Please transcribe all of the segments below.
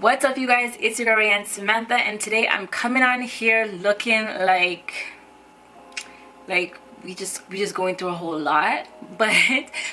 What's up, you guys? It's your girl and Samantha, and today I'm coming on here looking like we just going through a whole lot. But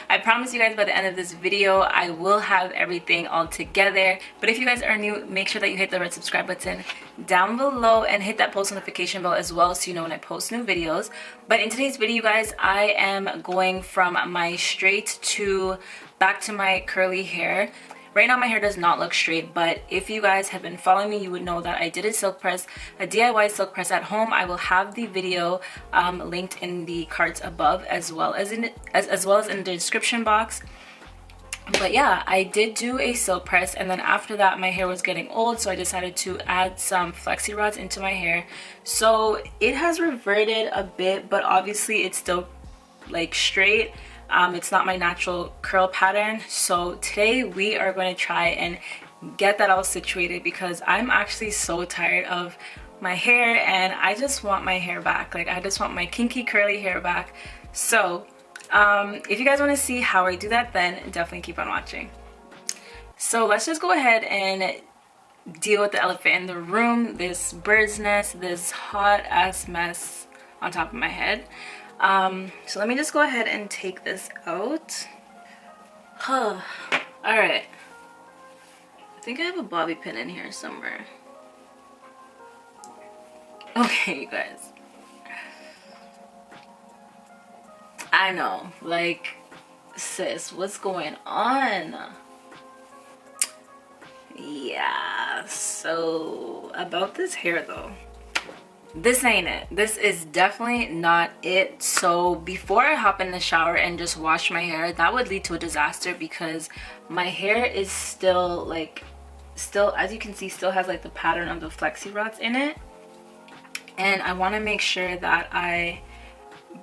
I promise you guys by the end of this video I will have everything all together. But if you guys are new, make sure that you hit the red subscribe button down below and hit that post notification bell as well, so you know when I post new videos. But in today's video, you guys, I am going from my straight to back to my curly hair. Right now my hair does not look straight, but if you guys have been following me, you would know that I did a silk press, a DIY silk press at home. I will have the video linked in the cards above, as well as in the description box. But yeah, I did do a silk press, and then after that my hair was getting old, so I decided to add some FLEXIRODs into my hair. So it has reverted a bit, but obviously it's still like straight. It's not my natural curl pattern. So today we are going to try and get that all situated, because I'm actually so tired of my hair and I just want my hair back. Like, I just want my kinky curly hair back. So if you guys want to see how I do that, then definitely keep on watching. So let's just go ahead and deal with the elephant in the room, this bird's nest, this hot ass mess on top of my head. So let me just go ahead and take this out. All right, I think I have a bobby pin in here somewhere. Okay, you guys, I know, like, sis, what's going on? Yeah, so about this hair though, this ain't it. This is definitely not it. So before I hop in the shower and just wash my hair, that would lead to a disaster, because my hair is still as you can see, still has like the pattern of the FLEXIRODs in it. And I want to make sure that I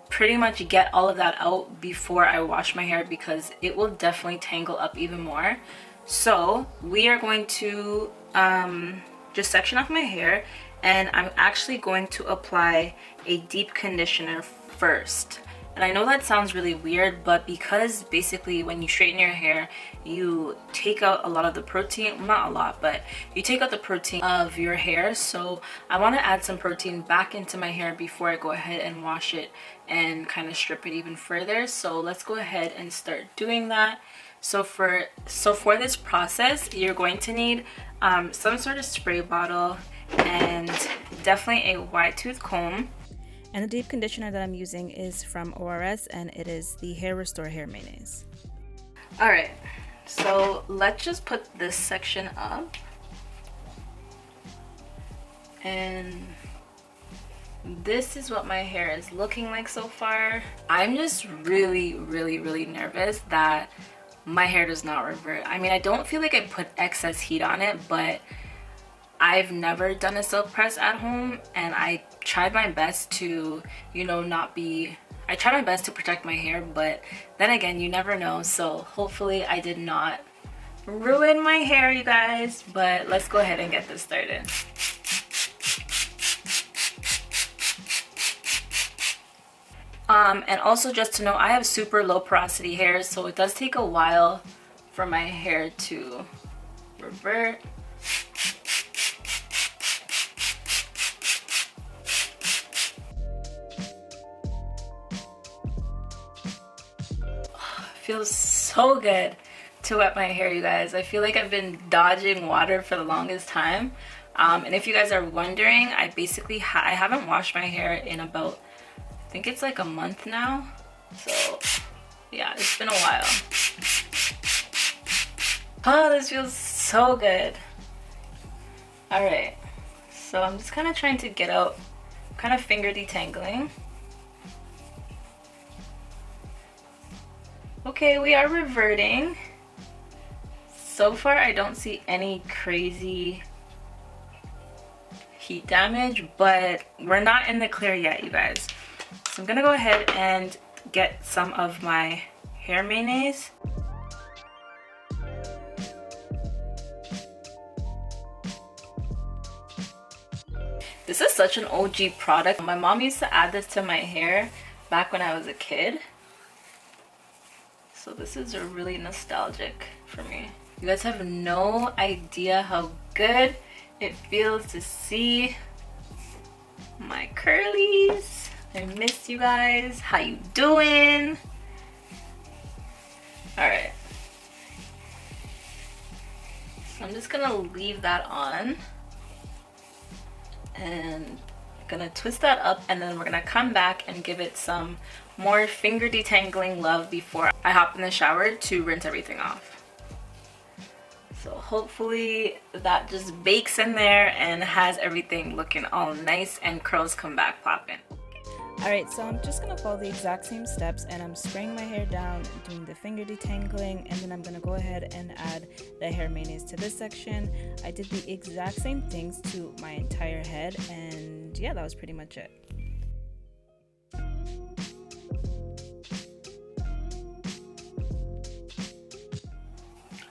pretty much get all of that out before I wash my hair, because it will definitely tangle up even more. So we are going to just section off my hair, and I'm actually going to apply a deep conditioner first. And I know that sounds really weird, but because basically when you straighten your hair, you take out a lot of the protein, well, not a lot, but you take out the protein of your hair. So I want to add some protein back into my hair before I go ahead and wash it and kind of strip it even further. So let's go ahead and start doing that. So for this process, you're going to need some sort of spray bottle and definitely a wide tooth comb. And the deep conditioner that I'm using is from ORS, and it is the Hair Restore Hair Mayonnaise. Alright, so let's just put this section up. And this is what my hair is looking like so far. I'm just really nervous that my hair does not revert. I mean, I don't feel like I put excess heat on it, but I've never done a silk press at home, and I tried my best to, you know, I tried my best to protect my hair, but then again, you never know. So hopefully I did not ruin my hair, you guys. But let's go ahead and get this started. And also, just to know, I have super low porosity hair, so it does take a while for my hair to revert. Feels so good to wet my hair, you guys. I feel like I've been dodging water for the longest time. And if you guys are wondering, I basically I haven't washed my hair in about, I think it's like a month now. So yeah, it's been a while. Oh, this feels so good. All right, so I'm just kind of trying to get out, kind of finger detangling. Okay, we are reverting. So far, I don't see any crazy heat damage, but we're not in the clear yet, you guys. So I'm gonna go ahead and get some of my hair mayonnaise. This is such an OG product. My mom used to add this to my hair back when I was a kid. So this is really nostalgic for me. You guys have no idea how good it feels to see my curlies. I missed you guys. How you doing? All right. So I'm just gonna leave that on and gonna twist that up, and then we're gonna come back and give it some more finger detangling love before I hop in the shower to rinse everything off. So hopefully that just bakes in there and has everything looking all nice and curls come back popping. Alright, so I'm just going to follow the exact same steps, and I'm spraying my hair down, doing the finger detangling, and then I'm going to go ahead and add the hair mayonnaise to this section. I did the exact same things to my entire head, and yeah, that was pretty much it.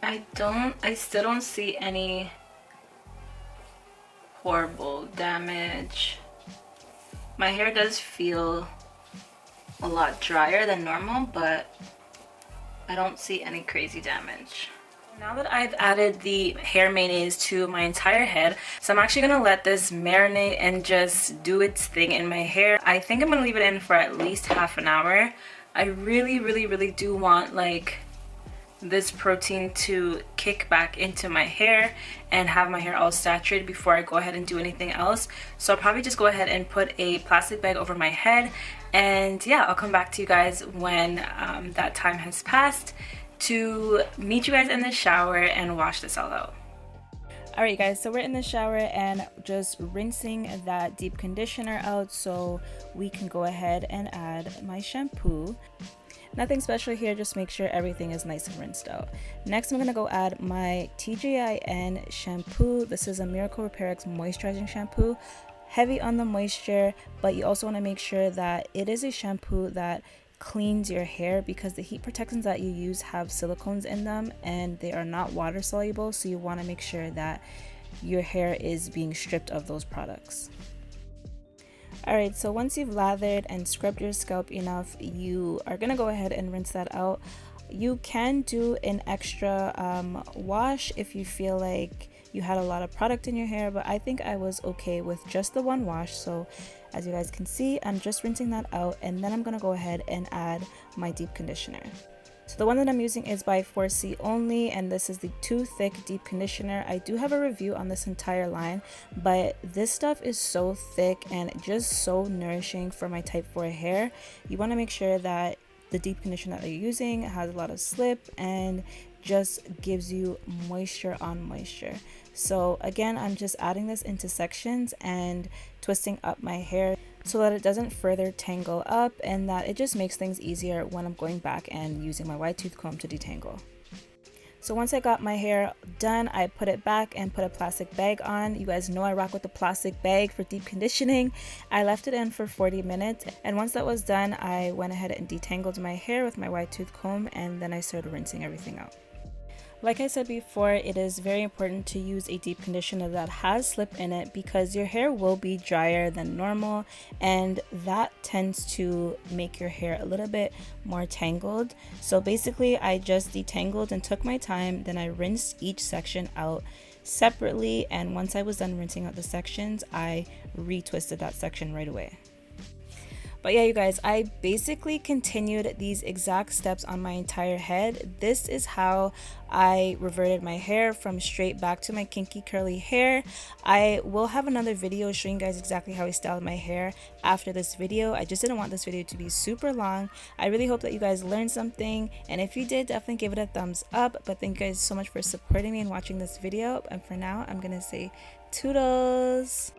I still don't see any horrible damage. My hair does feel a lot drier than normal, but I don't see any crazy damage. Now that I've added the hair mayonnaise to my entire head, so I'm actually gonna let this marinate and just do its thing in my hair. I think I'm gonna leave it in for at least half an hour. I really do want like this protein to kick back into my hair and have my hair all saturated before I go ahead and do anything else. So I'll probably just go ahead and put a plastic bag over my head, and yeah, I'll come back to you guys when that time has passed to meet you guys in the shower and wash this all out. Alright guys, so we're in the shower and just rinsing that deep conditioner out so we can go ahead and add my shampoo. Nothing special here, just make sure everything is nice and rinsed out. Next, I'm going to go add my TJIN shampoo. This is a Miracle Repair X moisturizing shampoo. Heavy on the moisture, but you also want to make sure that it is a shampoo that cleans your hair, because the heat protectants that you use have silicones in them and they are not water soluble, so you want to make sure that your hair is being stripped of those products. Alright, so once you've lathered and scrubbed your scalp enough, you are going to go ahead and rinse that out. You can do an extra wash if you feel like you had a lot of product in your hair, but I think I was okay with just the one wash. So as you guys can see, I'm just rinsing that out, and then I'm going to go ahead and add my deep conditioner. So the one that I'm using is by 4C Only, and this is the Too Thick Deep Conditioner. I do have a review on this entire line, but this stuff is so thick and just so nourishing for my type 4 hair. You want to make sure that the deep conditioner that you're using has a lot of slip and just gives you moisture on moisture. So again, I'm just adding this into sections and twisting up my hair so that it doesn't further tangle up, and that it just makes things easier when I'm going back and using my wide tooth comb to detangle. So once I got my hair done, I put it back and put a plastic bag on. You guys know I rock with the plastic bag for deep conditioning. I left it in for 40 minutes, and once that was done, I went ahead and detangled my hair with my wide tooth comb, and then I started rinsing everything out. Like I said before, it is very important to use a deep conditioner that has slip in it, because your hair will be drier than normal, and that tends to make your hair a little bit more tangled. So basically, I just detangled and took my time, then I rinsed each section out separately, and once I was done rinsing out the sections, I retwisted that section right away. But yeah, you guys, I basically continued these exact steps on my entire head. This is how I reverted my hair from straight back to my kinky curly hair. I will have another video showing you guys exactly how I styled my hair after this video. I just didn't want this video to be super long. I really hope that you guys learned something, and if you did, definitely give it a thumbs up. But thank you guys so much for supporting me and watching this video, and for now, I'm gonna say toodles.